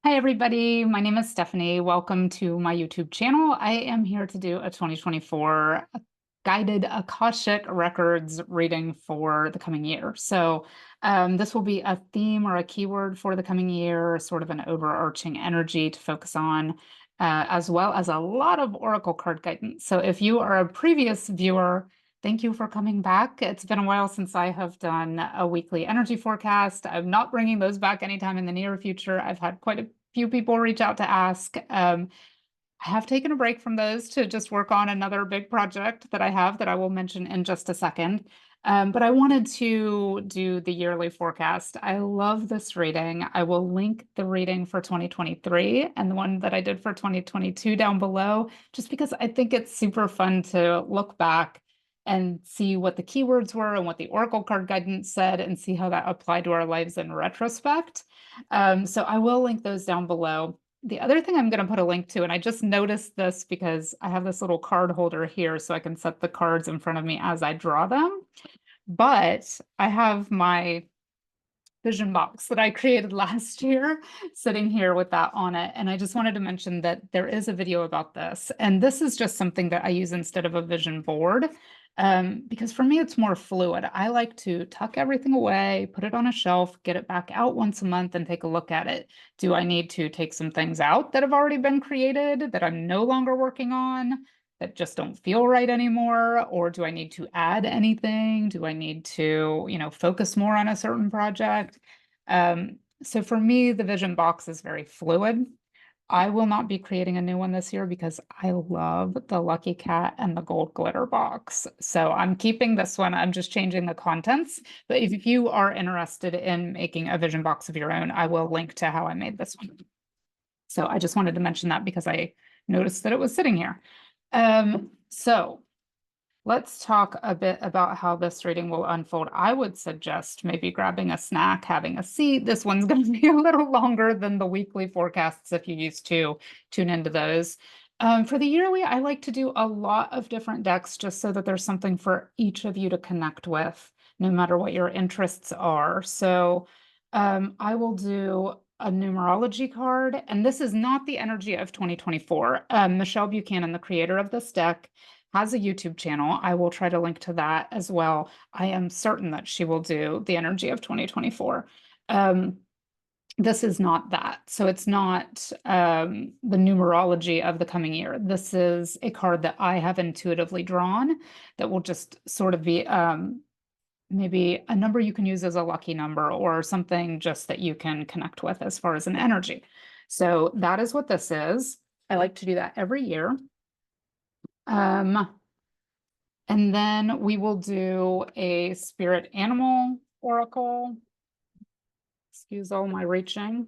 Hi, everybody. My name is Stephanie. Welcome to my YouTube channel. I am here to do a 2024 guided Akashic Records reading for the coming year. This will be a theme or a keyword for the coming year, sort of an overarching energy to focus on, as well as a lot of oracle card guidance. So if you are a previous viewer, thank you for coming back. It's been a while since I have done a weekly energy forecast. I'm not bringing those back anytime in the near future. I've had quite a few people reach out to ask. I have taken a break from those to just work on another big project that I have that I will mention in just a second. But I wanted to do the yearly forecast. I love this reading. I will link the reading for 2023 and the one that I did for 2022 down below, just because I think it's super fun to look back and see what the keywords were and what the oracle card guidance said and see how that applied to our lives in retrospect. So I will link those down below. The other thing I'm going to put a link to, and I just noticed this because I have this little card holder here so I can set the cards in front of me as I draw them. But I have my vision box that I created last year sitting here with that on it. And I just wanted to mention that there is a video about this. And this is just something that I use instead of a vision board. Because for me, it's more fluid. I like to tuck everything away, put it on a shelf, get it back out once a month and take a look at it. Do I need to take some things out that have already been created that I'm no longer working on, that just don't feel right anymore? Or do I need to add anything? Do I need to, focus more on a certain project? So for me, the vision box is very fluid. I will not be creating a new one this year because I love the Lucky Cat and the gold glitter box. So I'm keeping this one. I'm just changing the contents. But if you are interested in making a vision box of your own, I will link to how I made this one. So I just wanted to mention that because I noticed that it was sitting here. So let's talk a bit about how this reading will unfold. I would suggest maybe grabbing a snack, having a seat. This one's going to be a little longer than the weekly forecasts if you used to tune into those. For the yearly, I like to do a lot of different decks just so that there's something for each of you to connect with, no matter what your interests are. So I will do a numerology card, and this is not the energy of 2024. Michelle Buchanan, the creator of this deck, has a YouTube channel. I will try to link to that as well. I am certain that she will do the energy of 2024. This is not that. So it's not the numerology of the coming year. This is a card that I have intuitively drawn that will just sort of be maybe a number you can use as a lucky number or something just that you can connect with as far as an energy. So that is what this is. I like to do that every year. And then we will do a spirit animal oracle. Excuse all my reaching.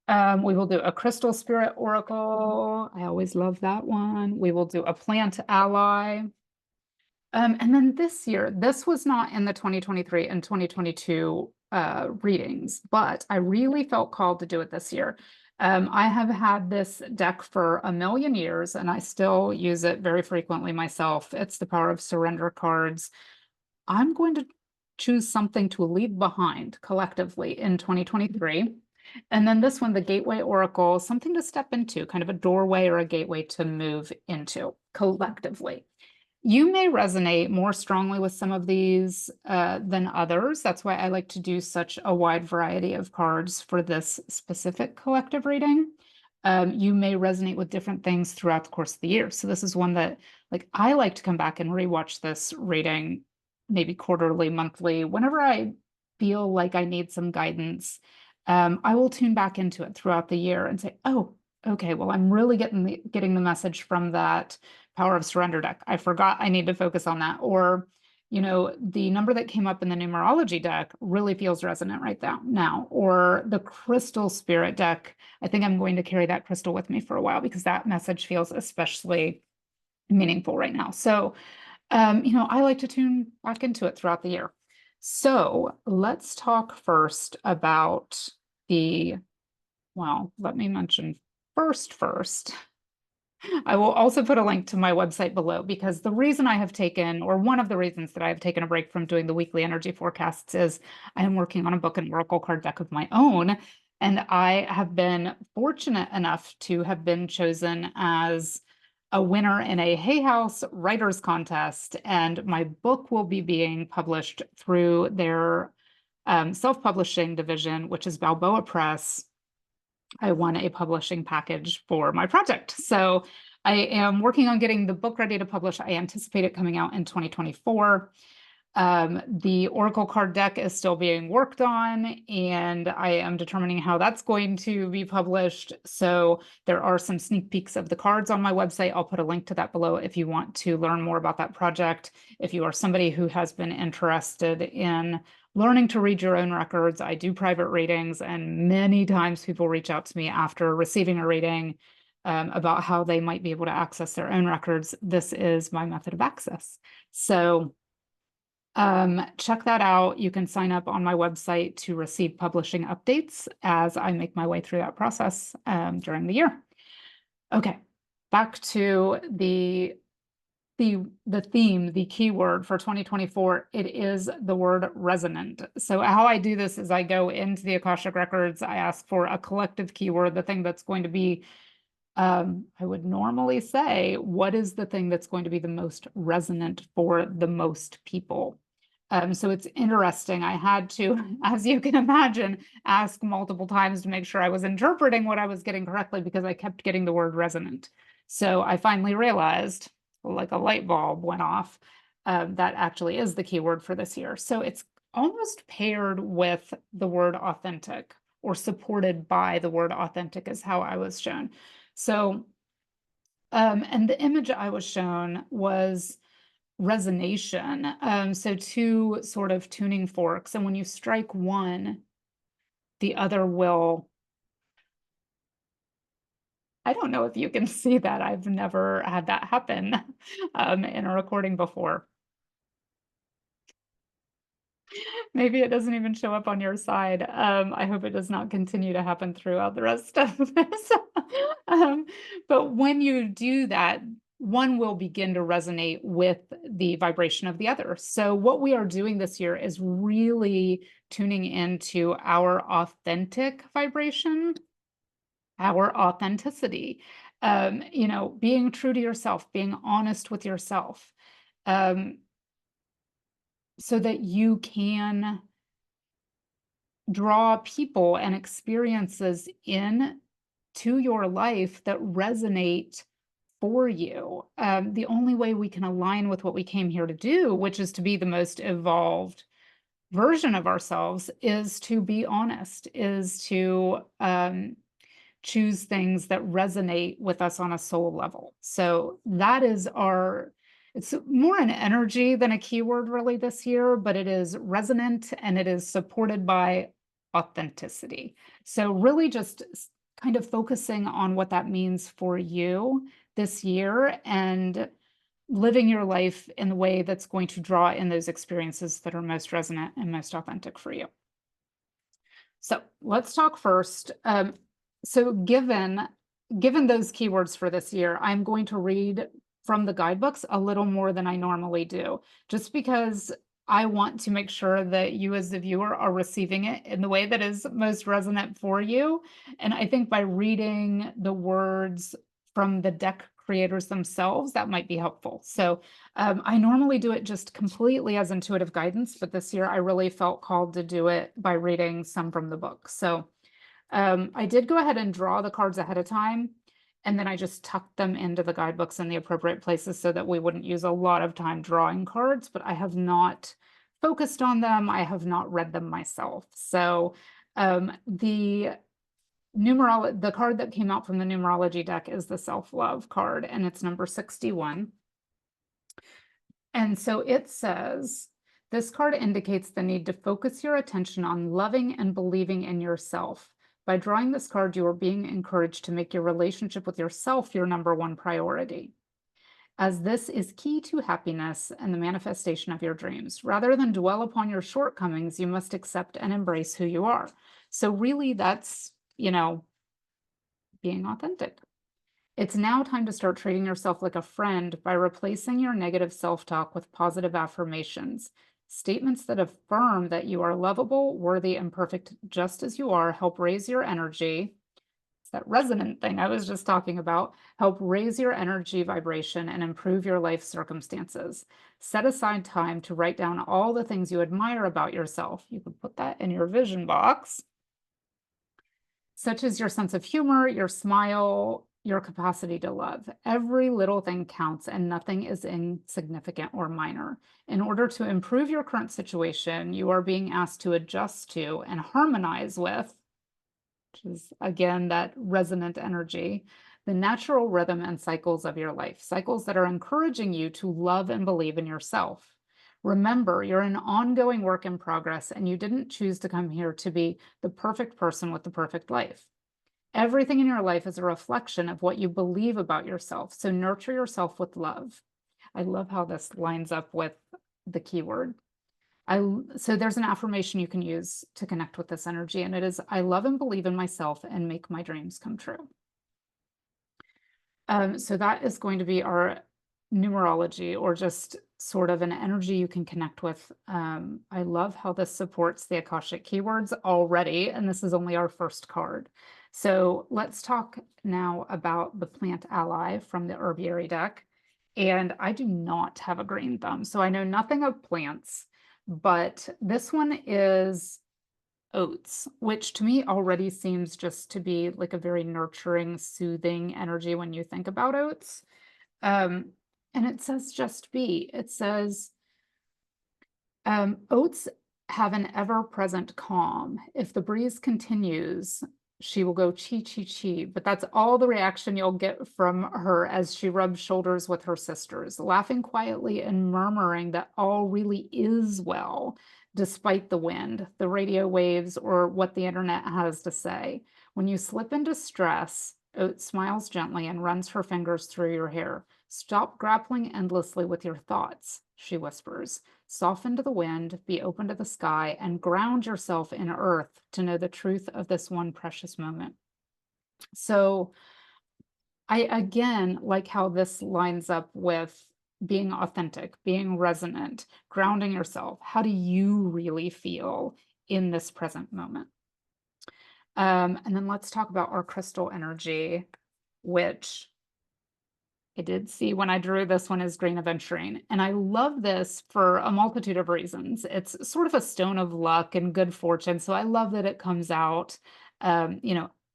We will do a crystal spirit oracle. I always love that one. We will do a plant ally. And then this year, this was not in the 2023 and 2022 readings, but I really felt called to do it this year. I have had this deck for a million years and I still use it very frequently myself. It's the Power of Surrender cards. I'm going to choose something to leave behind collectively in 2023. And then this one, the Gateway Oracle, something to step into, kind of a doorway or a gateway to move into collectively. You may resonate more strongly with some of these than others. That's why I like to do such a wide variety of cards for this specific collective reading. You may resonate with different things throughout the course of the year. So this is one that, like, I like to come back and rewatch this reading maybe quarterly, monthly, whenever I feel like I need some guidance. I will tune back into it throughout the year and say, oh, okay, well, I'm really getting the message from that Power of Surrender deck. I forgot I need to focus on that. Or, the number that came up in the numerology deck really feels resonant right now. Or the crystal spirit deck, I think I'm going to carry that crystal with me for a while because that message feels especially meaningful right now. So, I like to tune back into it throughout the year. So let's talk first about let me mention first. I will also put a link to my website below because the reason I have taken, or one of the reasons that I have taken a break from doing the weekly energy forecasts is I am working on a book and oracle card deck of my own. And I have been fortunate enough to have been chosen as a winner in a Hay House Writers Contest, and my book will be being published through their self-publishing division, which is Balboa Press. I won a publishing package for my project. So I am working on getting the book ready to publish. I anticipate it coming out in 2024. The Oracle card deck is still being worked on, and I am determining how that's going to be published. So there are some sneak peeks of the cards on my website. I'll put a link to that below if you want to learn more about that project. If you are somebody who has been interested in learning to read your own records, I do private readings, and many times people reach out to me after receiving a reading about how they might be able to access their own records. This is my method of access. So check that out. You can sign up on my website to receive publishing updates as I make my way through that process during the year. Okay, back to the theme, the keyword for 2024. It is the word resonant. So how I do this is I go into the Akashic Records, I ask for a collective keyword, the thing that's going to be, I would normally say, what is the thing that's going to be the most resonant for the most people? So it's interesting. I had to, as you can imagine, ask multiple times to make sure I was interpreting what I was getting correctly, because I kept getting the word resonant. So I finally realized, like a light bulb went off, that actually is the keyword for this year. So it's almost paired with the word authentic, or supported by the word authentic, is how I was shown. So, and the image I was shown was resonation. So two sort of tuning forks, and when you strike one, the other will. I don't know if you can see that. I've never had that happen in a recording before. Maybe it doesn't even show up on your side. I hope it does not continue to happen throughout the rest of this. But when you do that, one will begin to resonate with the vibration of the other. So what we are doing this year is really tuning into our authentic vibration, our authenticity, being true to yourself, being honest with yourself, so that you can draw people and experiences in to your life that resonate for you. The only way we can align with what we came here to do, which is to be the most evolved version of ourselves, is to be honest, is to choose things that resonate with us on a soul level. So that is it's more an energy than a keyword really this year, but it is resonant and it is supported by authenticity. So really just kind of focusing on what that means for you this year, and living your life in the way that's going to draw in those experiences that are most resonant and most authentic for you. So let's talk first. So given those keywords for this year, I'm going to read from the guidebooks a little more than I normally do, just because I want to make sure that you as the viewer are receiving it in the way that is most resonant for you. And I think by reading the words from the deck creators themselves, that might be helpful. So I normally do it just completely as intuitive guidance, but this year I really felt called to do it by reading some from the book. So I did go ahead and draw the cards ahead of time, and then I just tucked them into the guidebooks in the appropriate places so that we wouldn't use a lot of time drawing cards, but I have not focused on them. I have not read them myself. So the card that came out from the numerology deck is the self-love card, and it's number 61. And so it says, this card indicates the need to focus your attention on loving and believing in yourself. By drawing this card, you are being encouraged to make your relationship with yourself your number one priority, as this is key to happiness and the manifestation of your dreams. Rather than dwell upon your shortcomings, you must accept and embrace who you are. So really that's, being authentic. It's now time to start treating yourself like a friend by replacing your negative self-talk with positive affirmations. Statements that affirm that you are lovable, worthy, and perfect just as you are help raise your energy. It's that resonant thing I was just talking about. Help raise your energy vibration and improve your life circumstances. Set aside time to write down all the things you admire about yourself. You could put that in your vision box, such as your sense of humor, your smile, your capacity to love. Every little thing counts and nothing is insignificant or minor. In order to improve your current situation, you are being asked to adjust to and harmonize with, which is again that resonant energy, the natural rhythm and cycles of your life, cycles that are encouraging you to love and believe in yourself. Remember, you're an ongoing work in progress, and you didn't choose to come here to be the perfect person with the perfect life. Everything in your life is a reflection of what you believe about yourself. So nurture yourself with love. I love how this lines up with the keyword. So there's an affirmation you can use to connect with this energy, and it is, I love and believe in myself and make my dreams come true. So that is going to be our numerology, or just sort of an energy you can connect with. I love how this supports the Akashic keywords already, and this is only our first card. So let's talk now about the plant ally from the herbiary deck. And I do not have a green thumb, so I know nothing of plants, but this one is oats, which to me already seems just to be like a very nurturing, soothing energy when you think about oats. Um, and it says just be. It says, oats have an ever-present calm. If the breeze continues, she will go chi chi chi. But that's all the reaction you'll get from her as she rubs shoulders with her sisters, laughing quietly and murmuring that all really is well, despite the wind, the radio waves, or what the internet has to say. When you slip into stress, Oat smiles gently and runs her fingers through your hair. Stop grappling endlessly with your thoughts, she whispers. Soften to the wind, be open to the sky, and ground yourself in earth to know the truth of this one precious moment. So I again like how this lines up with being authentic, being resonant, grounding yourself. How do you really feel in this present moment? And then let's talk about our crystal energy, which I did see when I drew this one is green aventurine. And I love this for a multitude of reasons. It's sort of a stone of luck and good fortune. So I love that it comes out,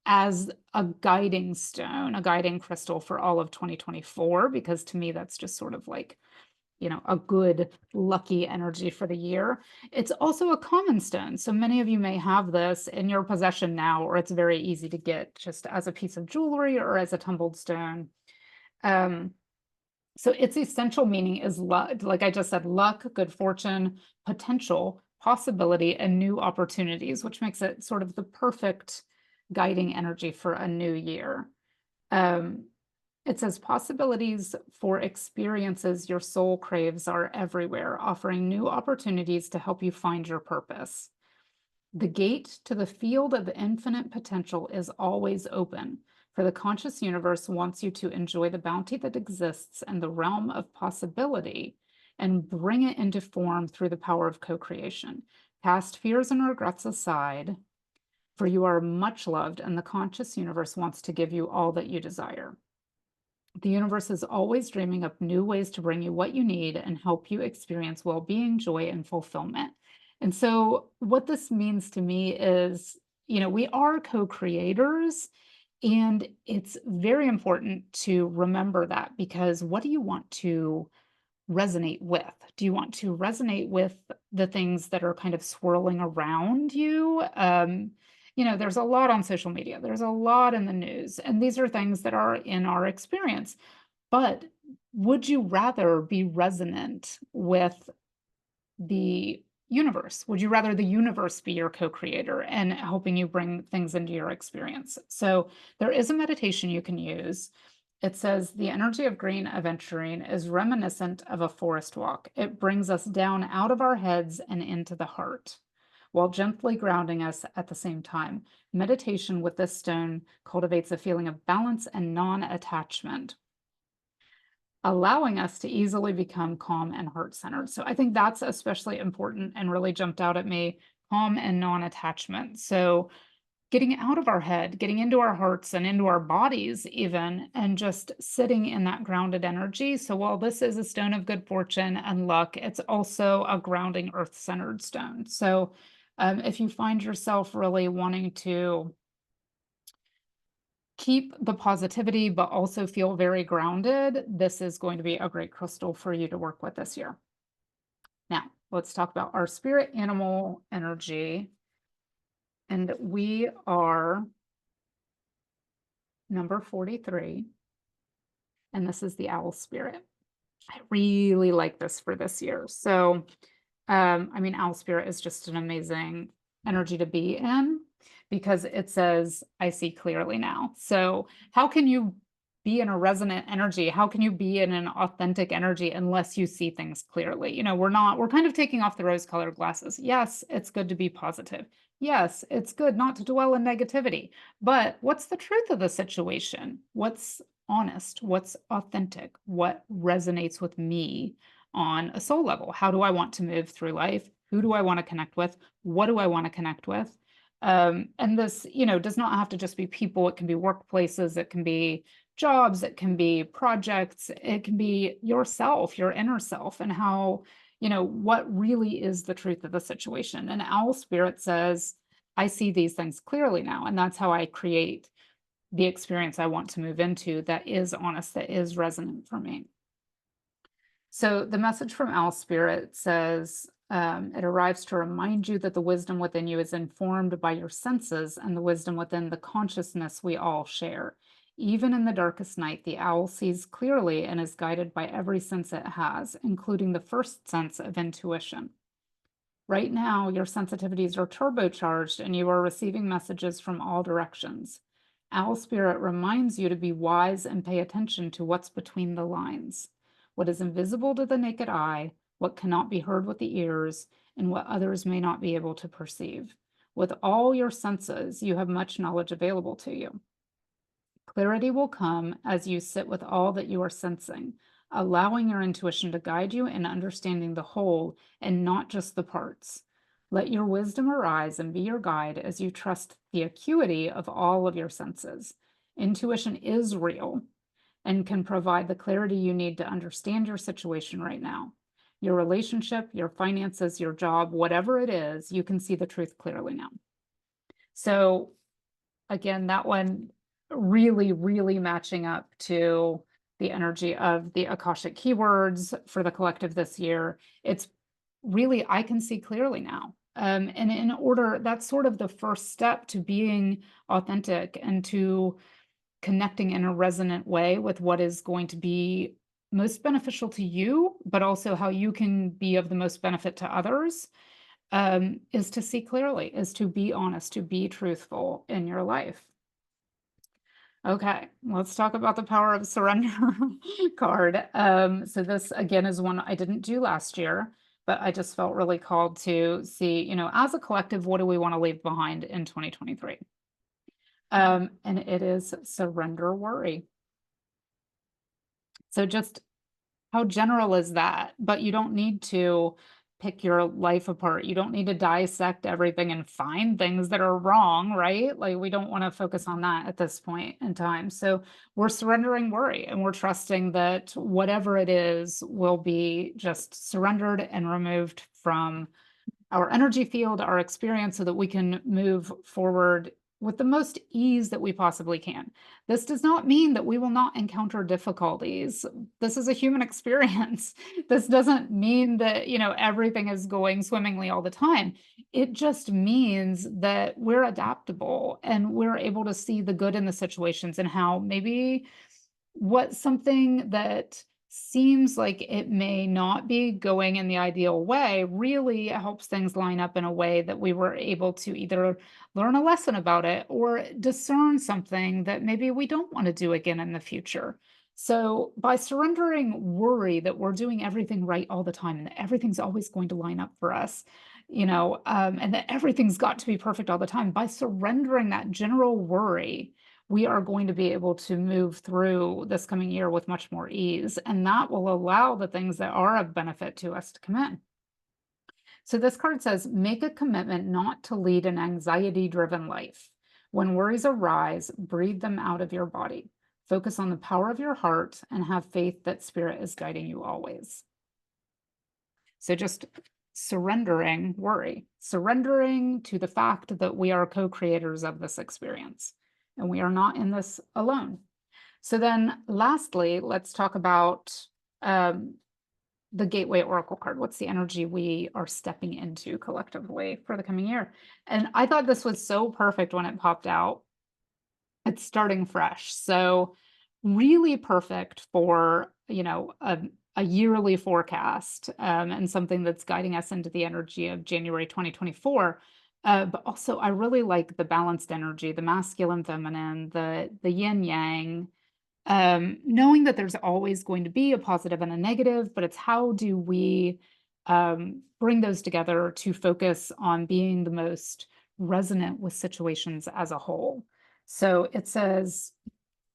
as a guiding stone, a guiding crystal for all of 2024, because to me, that's just sort of like, a good lucky energy for the year. It's also a common stone. So many of you may have this in your possession now, or it's very easy to get just as a piece of jewelry or as a tumbled stone. So its essential meaning is luck, like I just said, luck, good fortune, potential, possibility, and new opportunities, which makes it sort of the perfect guiding energy for a new year. It says possibilities for experiences your soul craves are everywhere, offering new opportunities to help you find your purpose. The gate to the field of infinite potential is always open, for the conscious universe wants you to enjoy the bounty that exists in the realm of possibility and bring it into form through the power of co-creation. Cast fears and regrets aside, for you are much loved and the conscious universe wants to give you all that you desire. The universe is always dreaming up new ways to bring you what you need and help you experience well-being, joy, and fulfillment. And so what this means to me is, we are co-creators, and it's very important to remember that, because what do you want to resonate with? Do you want to resonate with the things that are kind of swirling around you? There's a lot on social media, there's a lot in the news, and these are things that are in our experience. But would you rather be resonant with the universe? Would you rather the universe be your co-creator and helping you bring things into your experience? So there is a meditation you can use. It says the energy of green aventurine is reminiscent of a forest walk. It brings us down out of our heads and into the heart, while gently grounding us at the same time. Meditation with this stone cultivates a feeling of balance and non-attachment. allowing us to easily become calm and heart-centered. So I think that's especially important and really jumped out at me, calm and non-attachment. So getting out of our head, getting into our hearts and into our bodies even, and just sitting in that grounded energy. So while this is a stone of good fortune and luck, it's also a grounding earth-centered stone. So if you find yourself really wanting to keep the positivity, but also feel very grounded, this is going to be a great crystal for you to work with this year. Now, let's talk about our spirit animal energy. And we are number 43, and this is the owl spirit. I really like this for this year. So, I mean, owl spirit is just an amazing energy to be in because it says, I see clearly now. So, how can you be in a resonant energy? How can you be in an authentic energy unless you see things clearly? We're kind of taking off the rose colored glasses. Yes, it's good to be positive. Yes, it's good not to dwell in negativity. But what's the truth of the situation? What's honest? What's authentic? What resonates with me on a soul level? How do I want to move through life? Who do I want to connect with? What do I want to connect with? And this, does not have to just be people. It can be workplaces. It can be jobs. It can be projects. It can be yourself, your inner self, and how, what really is the truth of the situation. And owl spirit says, I see these things clearly now. And that's how I create the experience I want to move into that is honest, that is resonant for me. So the message from owl spirit says, it arrives to remind you that the wisdom within you is informed by your senses and the wisdom within the consciousness we all share. Even in the darkest night, the owl sees clearly and is guided by every sense it has, including the first sense of intuition. Right now, your sensitivities are turbocharged and you are receiving messages from all directions. Owl spirit reminds you to be wise and pay attention to what's between the lines, what is invisible to the naked eye, what cannot be heard with the ears, and what others may not be able to perceive. With all your senses, you have much knowledge available to you. Clarity will come as you sit with all that you are sensing, allowing your intuition to guide you in understanding the whole and not just the parts. Let your wisdom arise and be your guide as you trust the acuity of all of your senses. Intuition is real and can provide the clarity you need to understand your situation right now. Your relationship, your finances, your job, whatever it is, you can see the truth clearly now. So again, that one really, really matching up to the energy of the Akashic keywords for the collective this year. It's really, I can see clearly now. And in order, that's sort of the first step to being authentic and to connecting in a resonant way with what is going to be most beneficial to you, but also how you can be of the most benefit to others, is to see clearly, is to be honest, to be truthful in your life. Okay, let's talk about the power of surrender card. So this again is one I didn't do last year, but I just felt really called to see, as a collective, what do we want to leave behind in 2023? And it is surrender worry. So just how general is that? But you don't need to pick your life apart. You don't need to dissect everything and find things that are wrong, right? Like we don't want to focus on that at this point in time. So we're surrendering worry and we're trusting that whatever it is will be just surrendered and removed from our energy field, our experience, so that we can move forward with the most ease that we possibly can. This does not mean that we will not encounter difficulties. This is a human experience. This doesn't mean that, everything is going swimmingly all the time. It just means that we're adaptable and we're able to see the good in the situations and how maybe what something that seems like it may not be going in the ideal way really helps things line up in a way that we were able to either learn a lesson about it or discern something that maybe we don't want to do again in the future. So by surrendering worry that we're doing everything right all the time and that everything's always going to line up for us, and that everything's got to be perfect all the time, by surrendering that general worry, we are going to be able to move through this coming year with much more ease. And that will allow the things that are of benefit to us to come in. So this card says, make a commitment not to lead an anxiety-driven life. When worries arise, breathe them out of your body. Focus on the power of your heart and have faith that spirit is guiding you always. So just surrendering worry, surrendering to the fact that we are co-creators of this experience and we are not in this alone. So then lastly, let's talk about the Gateway Oracle card. What's the energy we are stepping into collectively for the coming year? And I thought this was so perfect when it popped out. It's starting fresh. So really perfect for, a yearly forecast and something that's guiding us into the energy of January 2024. But also, I really like the balanced energy, the masculine, feminine, the yin yang, knowing that there's always going to be a positive and a negative, but it's how do we bring those together to focus on being the most resonant with situations as a whole. So it says,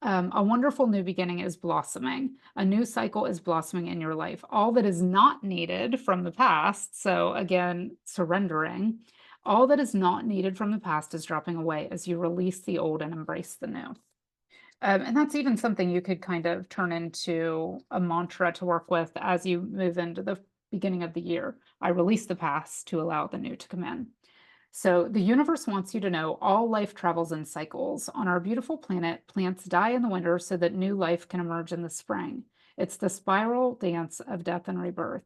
a wonderful new beginning is blossoming. A new cycle is blossoming in your life. All that is not needed from the past, so again, surrendering, all that is not needed from the past is dropping away as you release the old and embrace the new. And that's even something you could kind of turn into a mantra to work with as you move into the beginning of the year. I release the past to allow the new to come in. So the universe wants you to know all life travels in cycles. On our beautiful planet, plants die in the winter so that new life can emerge in the spring. It's the spiral dance of death and rebirth.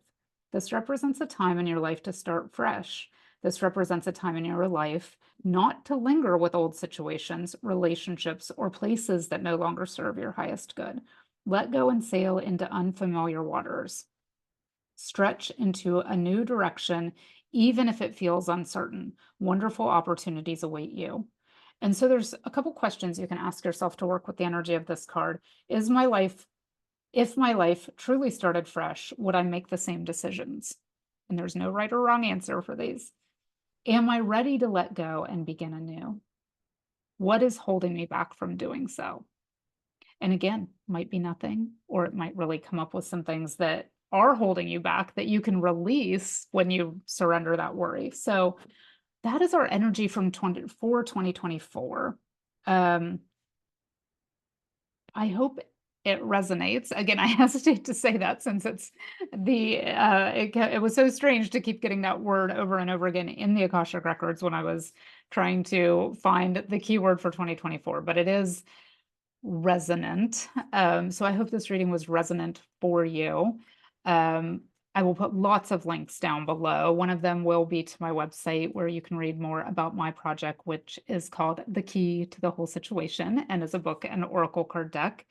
This represents a time in your life to start fresh. This represents a time in your life not to linger with old situations, relationships, or places that no longer serve your highest good. Let go and sail into unfamiliar waters. Stretch into a new direction, even if it feels uncertain. Wonderful opportunities await you. And so there's a couple questions you can ask yourself to work with the energy of this card. If my life truly started fresh, would I make the same decisions? And there's no right or wrong answer for these. Am I ready to let go and begin anew? What is holding me back from doing so? And again, might be nothing, or it might really come up with some things that are holding you back that you can release when you surrender that worry. So that is our energy from 2024. I hope it resonates. Again, I hesitate to say that since it's it was so strange to keep getting that word over and over again in the Akashic records when I was trying to find the keyword for 2024, but it is resonant. So I hope this reading was resonant for you. I will put lots of links down below. One of them will be to my website where you can read more about my project, which is called The Key to the Whole Situation and is a book and oracle card deck.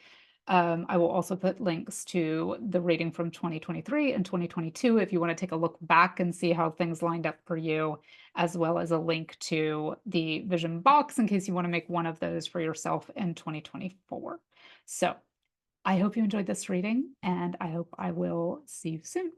I will also put links to the reading from 2023 and 2022 if you want to take a look back and see how things lined up for you, as well as a link to the vision box in case you want to make one of those for yourself in 2024. So I hope you enjoyed this reading, and I hope I will see you soon.